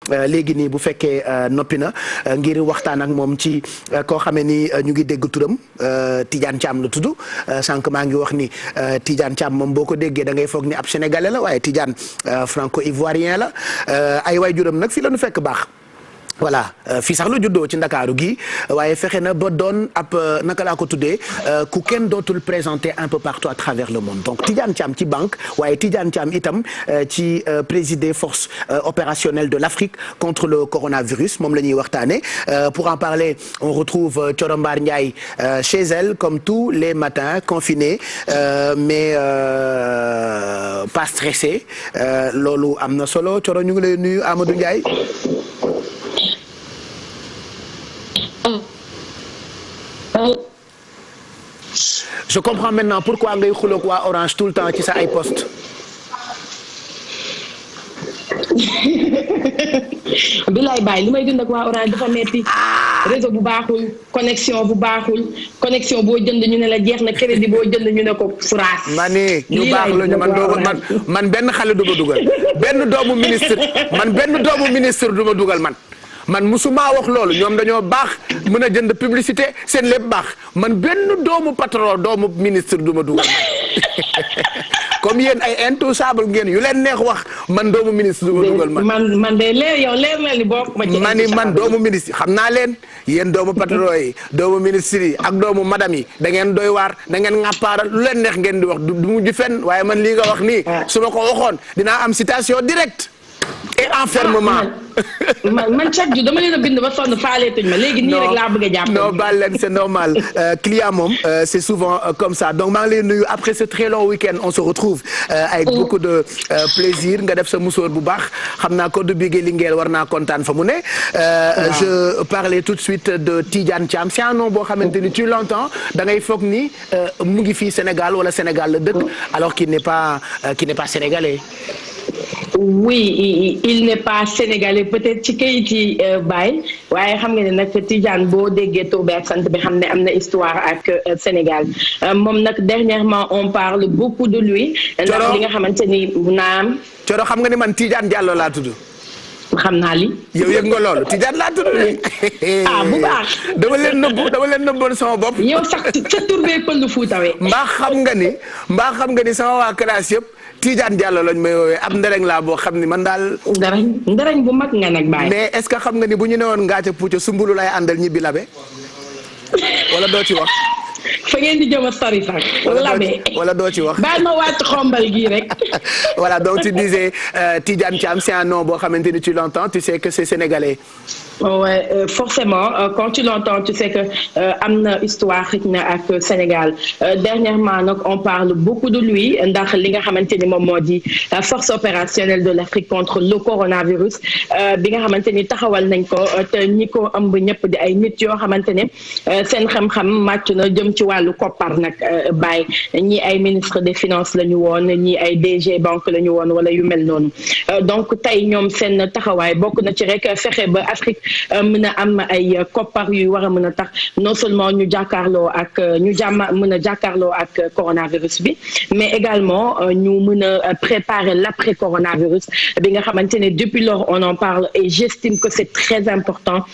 léegi nii bu fekkee noppi na ngir waxtaan ak moom ci koo xamee ni ñu ngi dégg turam Tidiane Thiam la tudd sànq maa ngi wax ni Tidiane Thiam moom boo ko déggee da ngay foog ni ab sénégalais la waaye Tidiane franco-ivoirien la ay waajuram nag fii la ñu fekk baax. voilà fii sax la juddoo ci ndakaaru gi waaye fexe na ba doon ab naka laa ko tuddee ku kenn dootul présenté un peu partout à travers le monde donc Tidiane Thiam ci banque waaye Tidiane Thiam itam ci présider force opérationnelle de l'Afrique contre le coronavirus moom la ñuy waxtaane pour en parler on retrouve Thioro Mbar Ndiaye chez elle comme tous les matins confinée mais pas stressée loolu am na solo Thioro ñu ngi lay nuyu Amadou Ndiaye. Je comprends maintenant pourquoi ngay xuloog waa Orange tout le temps ci sa ay poste. bilaay bàyyi li may dund ak waa Orange dafa metti réseau bu baaxul connexion bu baaxul connexion boo jënd ñu ne la jeex na crédit boo jënd ñu ne ko France. ma ne ñu baax la ñu man benn xale du ma dugal benn doomu ministre du ma dugal man musuma wax loolu ñoom dañoo baax mën a jënd publicité seen lépp baax man benn doomu patron doomu ministre du ma dugal comme yéen ay intouchable ngeen yu leen neex wax man doomu ministre du ma dugal man de leer yow leer na li bokk ma ci man doomu ministre xam naa leen yéen doomu patron yi doomu ministre yi ak doomu madame yi da ngeen doy waar da ngeen ŋàppaaral lu leen neex ngeen di wax du mujj fenn waaye man lii nga wax nii su ma ko waxoon dinaa am citation directe et enfermement. man chaque jour dama leen a bind ba sonn faaleetuñ ma léegi nii rek laa bëgg a jàpp. non baal leen c'est normal client moom c'est souvent comme ça donc maa ngi lay nuyu après ce très long week-end on se retrouve avec beaucoup de plaisir nga def sa musóor bu baax xam naa ko du bigé Linguère war naa kontaan fa mu ne. je parlais tout de suite de Tidiane Thiam c'est un nom boo xamante ni tu l'entends da ngay foog ni mu ngi fii Sénégal wala Sénégal la dëkk alors qu'il n'est pas sénégalais. Oui il n'est pas sénégalais peut-être ci kayit yi Baye waaye xam nga ne nag Tidiane boo déggee tur bi ak sant bi xam ne am na histoire ak Sénégal moom nag dernièrement on parle beaucoup de lui. ndax li nga xamante ni naam. Thioro xam nga ni man Tidiane Diallo laa tudd. xam naa li. yow yëg nga loolu Tidiane laa tudd. bu baax. dama leen nëbboon sama bopp. yow sax sa tur bee pël Fuutawee. mbaa xam nga ni sama waa classe yëpp. Tidiane Diallo lañ may woowee ab ndereng laa boo xam ni man daal. ndereng bu mag nga nag Baye. mais est-ce que xam nga ni bu ñu newoon Ngathie Poucca Sumbulu lay àndal ñibbi labe wala doo ci wax. fa ngeen di jëm a sori sax. wala doo ci wax. baal ma wàcc xombal gii rek. voilà donc tu disais Tidiane Thiam c'est un nom boo xamante ni tu l'entends tu sais que c'est sénégalais. Ouais, forcément quand tu l'entends tu sais que am na histoire xëj na ak Sénégal dernièrement nag on parle beaucoup de lui ndax li nga xamante ni moom moo di force opérationnelle de l'Afrique contre le coronavirus bi nga xamante ni taxawal nañ ko te ñi ko ëmb ñëpp di ay nit yoo xamante ne seen xam-xam màcc na jëm ci wàllu koppar nag Baye ñi ay ministre des finances la ñu woon ñi ay DG banque la ñu woon wala yu mel noonu donc tey ñoom seen taxawaay bokk na ci rek fexe ba Afrique mën a am ay koppar yu war a mën a tax non seulement ñu jàkkaarloo ak mën a jàkkaarloo ak coronavirus bi mais également ñu mën a préparer l'après coronavirus bi nga xamante ne depuis lors on en parle et j'estime que c'est très important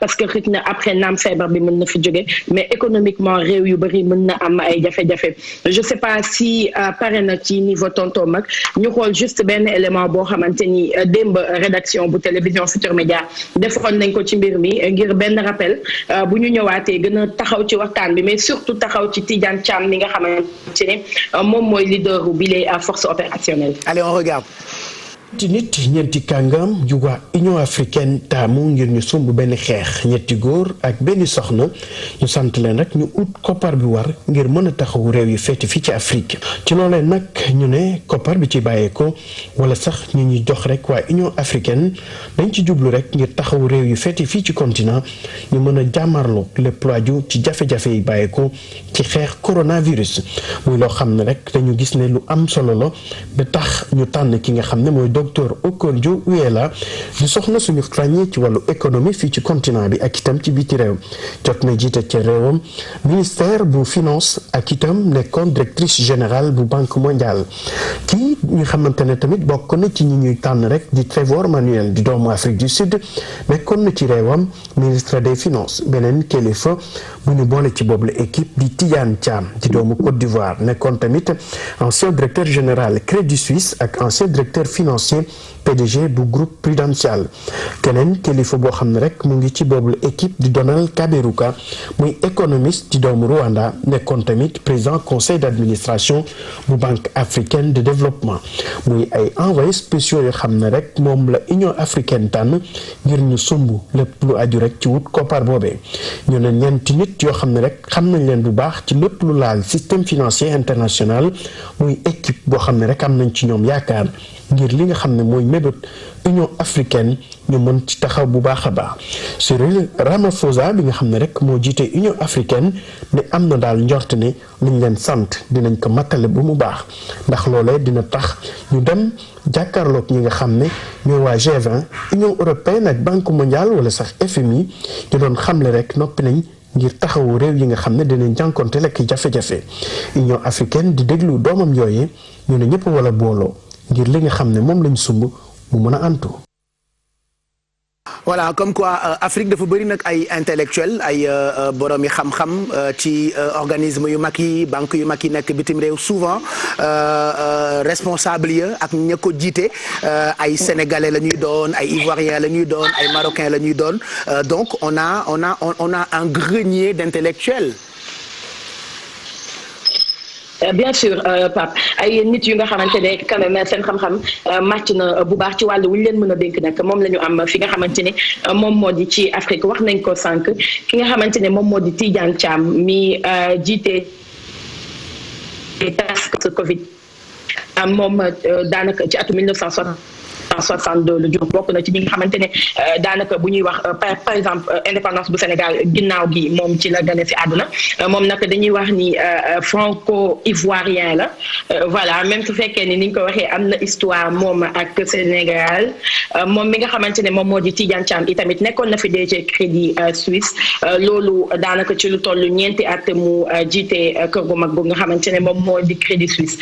parce que xëy na après naam feebar bi mën na fi jóge mais économiquement réew yu bari mën na am ay jafe-jafe je sais pas si pare na ci niveau tonton mag ñu xool juste benn élément boo xamante ni démb rédaction bu télévision Futurs Médias defoon nañ ko ci mbir mi ngir benn rappel bu ñu ñëwaatee gën a taxaw ci waxtaan bi mais surtout taxaw ci Tidiane Thiam mi nga xamante ne moom mooy leader bi les forces opérationnelles. Allez on regarde. ñeenti kàngam ju waa Union africaine taamu ngir ñu sumb benn xeex ñetti góor ak benn soxna ñu sant leen rek ñu ut koppar bi war ngir mën a taxawu réew yi féete fii ci Afrique ci loolee nag ñu ne koppar bi ci bàyyeeko wala sax ñu ñuy jox rek waa Union africaine dañ ci jublu rek ngir taxawu réew yi féete fii ci continent ñu mën a jàmmarloo lépp lu aju ci jafe-jafe yi bàyyeeko ci xeex coronavirus muy loo xam ne rek dañu gis ne lu am solo la ba tax ñu tànn ki nga xam ne mooy docteur Okonjo-Iweala di soxna suñu ràññee ci wàllu économie fii ci continent bi ak itam ci biti réew jot na jiite ci réewam ministère bu finance ak itam nekkoon directrice générale bu banque mondiale kii ñu xamante ne tamit bokk na ci ñi ñuy tànn rek di Trevor Manuel di doomu Afrique du Sud nekkoon na ci réewam ministre des finances beneen kilifa bu ñu boole ci boobu la équipe di Tidiane Thiam di doomu Côte d'Ivoire nekkoon tamit ancien directeur général Crédit Suisse ak ancien directeur financier PDG bu groupe Prudential keneen kilifa boo xam ne rek mu ngi ci boobu la équipe di Donald Kaberuka muy économiste di doomu Rwanda nekkoon tamit président conseil d'administration bu banque africaine de développement muy ay envoyés spéciaux yoo xam ne rek moom la Union africaine tànn ngir ñu sumb lépp lu aju rek ci wut koppar boobee ñu ne ñeenti nit yoo xam ne rek xam nañ leen bu baax ci lépp lu laal système financier international muy équipe boo xam ne rek am nañ ci ñoom yaakaar ngir li nga xam ne mooy mébét Union africaine ñu mën ci taxaw bu baax a baax Cyril Ramaphosa bi nga xam ne rek moo jiite Union africaine ne am na daal njort ne liñ leen sant dinañ ko mattale bu mu baax ndax loolee dina tax ñu dem jàkkaarloog ñi nga xam ne ñooy waa G20 Union européenne ak Banque mondiale wala sax FMI ñu doon xamle rek noppi nañ ngir taxawu réew yi nga xam ne dinañ jànkonte lekk jafe-jafe Union africaine di déglu doomam yooyu ñu ne ñëpp wala booloo ngir li nga xam ne moom lañ sumb mu mën a antu. voilà comme quoi Afrique dafa bëri nag ay intellectuels ay borom yi xam-xam ci organisme yu mag yi banque yu mag yi nekk bitim réew souvent responsable ya ak ña ko jiite ay sénégalais la ñuy doon ay ivoiriens la ñuy doon ay marocains la ñuy doon donc on a un grenier d'intellectuels. Bien sûr Pape ay nit yu nga xamante ne quand même seen xam-xam màcc na bu baax ci wàllu wu ñu leen mën a dénk nag moom la ñu am fi nga xamante ne moom moo di ci Afrique wax nañ ko sànq ki nga xamante ne moom moo di Tidiane Thiam mi jiite task Covid moom daanaka ci atum 1962 lu jur bokk na ci ñi nga xamante ne daanaka bu ñuy wax par exemple indépendance bu Sénégal ginnaaw gi moom ci la gane si àdduna moom nag dañuy wax ni franco-ivoirien la voilà même su fekkee ni ñu ko waxee am na histoire moom ak Sénégal moom mi nga xamante ne moom moo di Tidiane Thiam itamit nekkoon na fi DG Crédit Suisse loolu daanaka ci lu toll ñeenti at mu jiite kër gu mag bu nga xamante ne moom moo di Crédit Suisse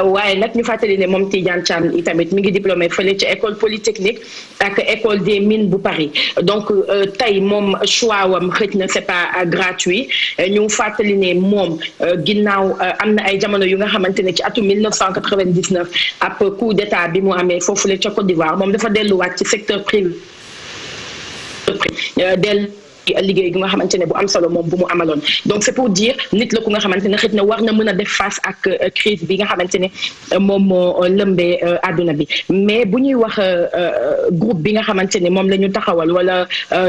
waaye nag ñu fàttali ne moom Tidiane Thiam itamit mi ngi diplômé fële ci école polytechnique ak école des mines bu Paris donc tey moom choix wam xëj na c'est pas gratuit ñu fàttali ne moom ginnaaw am na ay jamono yu nga xamante ne ci atum 1999 ab coup d'état bi mu amee foofu la ca Côte d'Ivoire moom dafa delluwaat ci secteur privé liggéey gi nga xamante ne bu am solo moom bu mu amaloon donc c'est pour dire nit la ku nga xamante ne xëy na war na mën a def face ak crise bi nga xamante ne moom moo lëmbee àdduna bi mais bu ñuy wax groupe bi nga xamante ne moom la ñu taxawal wala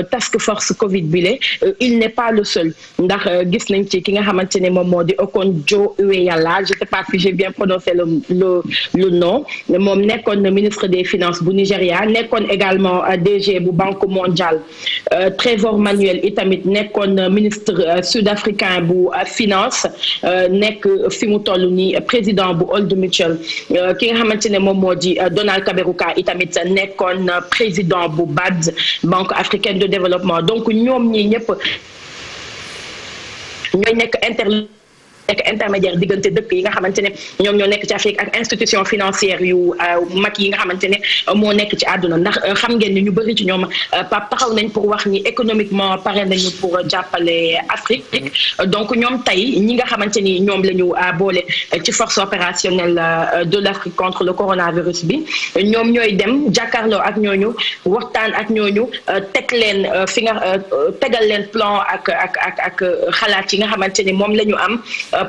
task force Covid bi le il n'est pas le seul ndax gis nañ ci ki nga xamante ne moom moo di Okonjo-Iweala je sais pas si j'ai bien prononcé le nom moom nekkoon ministre des finances bu Nigeria nekkoon également DG bu Banque mondiale Trevor Manuel itamit nekkoon ministre sud-africain bu finance nekk fi mu toll nii président bu Old Mutual ki nga xamante ne moom moo di Donald Kaberuka itamit nekkoon président bu BAD Banque africaine de développement donc ñoom ñi ñëpp ñooy nekk intermédiaire diggante dëkk yi nga xamante ne ñoom ñoo nekk ci Afrique ak institution financière yu mag yi nga xamante ne moo nekk ci àdduna ndax xam ngeen ni ñu bëri ci ñoom Pape taxaw nañ pour wax ni économiquement pare nañu pour jàppale Afrique donc ñoom tey ñi nga xamante ni ñoom la ñu boole ci force opérationnelle de l'Afrique contre le coronavirus bi ñoom ñooy dem jàkkaarloo ak ñooñu waxtaan ak ñooñu teg leen fi nga tegal leen plan ak xalaat yi nga xamante ni moom la ñu am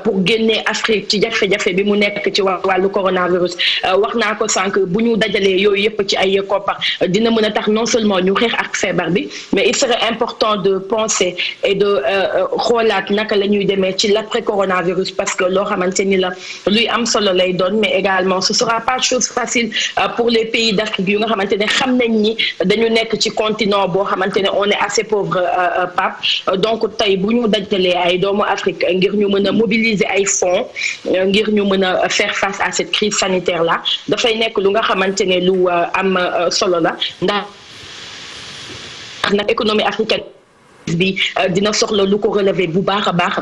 pour génnee Afrique ci jafe-jafe bi mu nekk ci wàllu coronavirus wax naa ko sànq bu ñu dajalee yooyu yëpp ci ay koppar dina mën a tax non seulement ñu xeex ak feebar bi mais il serait important de penser et de xoolaat naka la ñuy demee ci l'après coronavirus parce que loo xamante ni la luy am solo lay doon mais également ce sera pas chose facile pour les pays d'Afrique yu nga xamante ne xam nañ ni dañu nekk ci continent boo xamante ne on est assez pauvre Pape donc tey bu ñu dajalee ay doomu Afrique ngir ñu mën a mobiliser ay fonds ngir ñu mën a faire face à cette crise sanitaire là dafay nekk lu nga xamante ne lu am solo la ndax nag économie africaine bi dina soxla lu ko relever bu baax a baax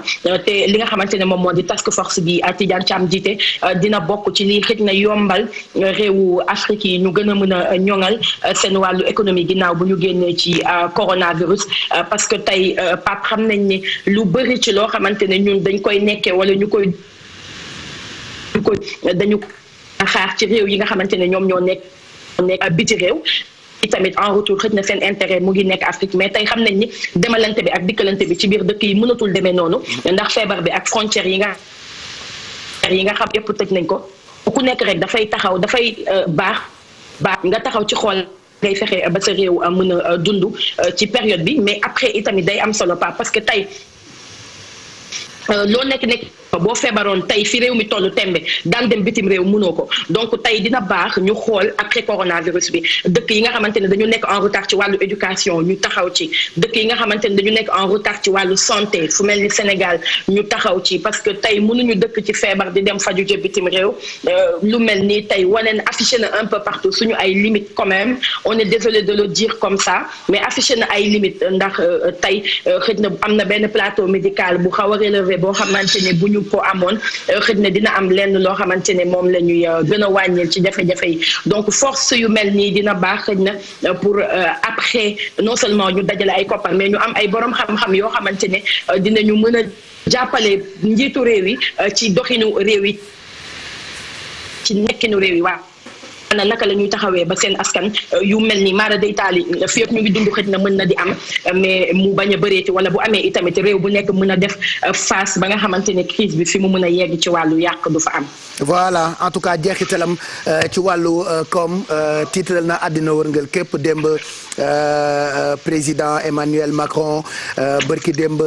te li nga xamante ne moom moo di task force bi Tidiane Thiam jiite dina bokk ci lii xëj na yombal réewu Afrique yi ñu gën a mën a ñoŋal seen wàllu économie ginnaaw bu ñu génnee ci coronavirus parce que tey Pape xam nañ ne lu bëri ci loo xamante ne ñun dañ koy nekkee wala ñu koy dañu xaar ci réew yi nga xamante ne ñoom ñoo nekk biti réew tamit en retour xëj na seen intérêt mu ngi nekk Afrique mais tey xam nañ ni demalante bi ak dikkalante bi ci biir dëkk yi mënatul demee noonu ndax feebar bi ak frontières yi nga xam yëpp tëj nañ ko ku nekk rek dafay taxaw dafay baax nga taxaw ci xool ngay fexe ba sa réew mën a dund ci période bi mais après itamit day am solo pas parce que tey loo nekk boo feebaroon tey fi réew mi tollu tembe daan dem bitim réew mënoo ko donc tey dina baax ñu xool après coronavirus bi dëkk yi nga xamante ne dañu nekk en retard ci wàllu éducation ñu taxaw ci dëkk yi nga xamante ne dañu nekk en retard ci wàllu santé fu mel ni Sénégal ñu taxaw ci parce que tey mënuñu dëkk ci feebar di dem faju jë bitim réew lu mel ni tey wane na affiché na un peu partout suñu ay limites quand même on est désolé de le dire comme ça mais affiché na ay limites ndax tey xëj na am na benn plateau médical bu xaw a relevé boo xamante ne bu ñu ko amoon xëj na dina am lenn loo xamante ne moom la ñuy gën a wàññil ci jafe-jafe yi donc force yu mel nii dina baax xëj na pour après non seulement ñu dajale ay koppar mais ñu am ay borom xam-xam yoo xamante ne dinañu mën a jàppale njiitu réew yi ci doxinu réew yi ci nekkinu réew yi waaw ana naka la ñuy taxawee ba seen askan yu mel ni mara day taali fii ak ñu ngi dund xëj na mën na di am mais mu bañ a bëreeti wala bu amee itamit réew bu nekk mën a def face ba nga xamante ne crise bi fi mu mën a yegg ci wàllu yàq du fa am. voilà en tout cas jeexitalam ci wàllu koom tiital na àddina wërngal képp démb président Emmanuel Macron bërki démb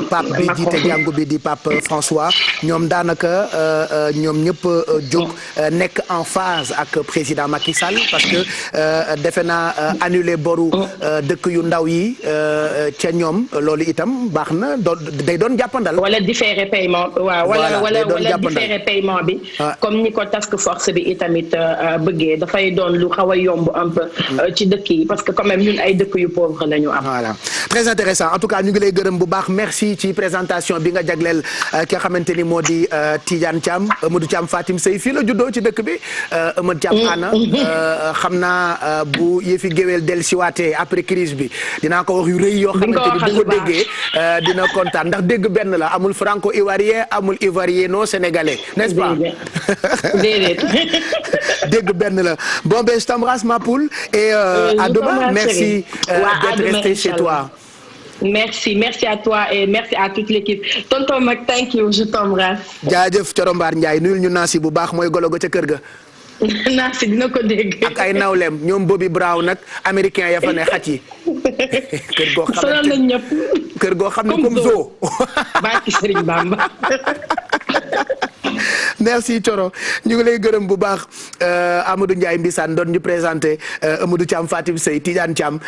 pape bi jiite jàngu bi di pape François ñoom daanaka ñoom ñëpp jóg nekk en phase ak président Macky Sall parce que defe naa annuler boru dëkk yu ndaw yi ca ñoom loolu itam baax na day doon jàppandal. wala différer paiement waaw wala différer paiement bi. comme ni ko task force bi itamit bëggee dafay doon lu xaw a yomb un peu ci dëkk yi parce que quand même ñun ay dëkk yu pauvre la ñu am. voilà très intéressant en tout cas ñu ngi lay gërëm bu baax merci ci présentation bi nga jagleel ki nga xamante ni moo di Tidiane Thiam Amadou Thiam Fatim Sey fii la juddoo ci dëkk bi Amadou Thiam xam naa bu yëfi géwél del siwaatee après crise bi dinaa ko wax yu rëy yoo xamante ni bu ko déggee dina kontaan ndax dégg benn la amul franco ivoirien amul ivoirien non sénégalais n'est-ce pas déedéet dégg benn la bon ben je t'embrasse ma poule et à demain merci d'être resté chez toi. Merci à toi et merci à toute l'équipe tonton Mac thank you je t'embrasse. jaajëf Coro Mbar Ndiaye nuyul ñu Nancy bu baax mooy golo ga ca kër ga. Nancy dina ko dégg. ak ay nawleem ñoom Bobby Brown nag américain ya fa ne xaj yi. kër goo xam ne sonal nañ ñëpp. kër goo xam ne comme zoo. barki Serigne Bamba. merci Coro ñu ngi lay gërëm bu baax Amadou Ndiaye Mbissane doon ñu présenté Amadou Thiam Fatim Sey Tidiane Thiam.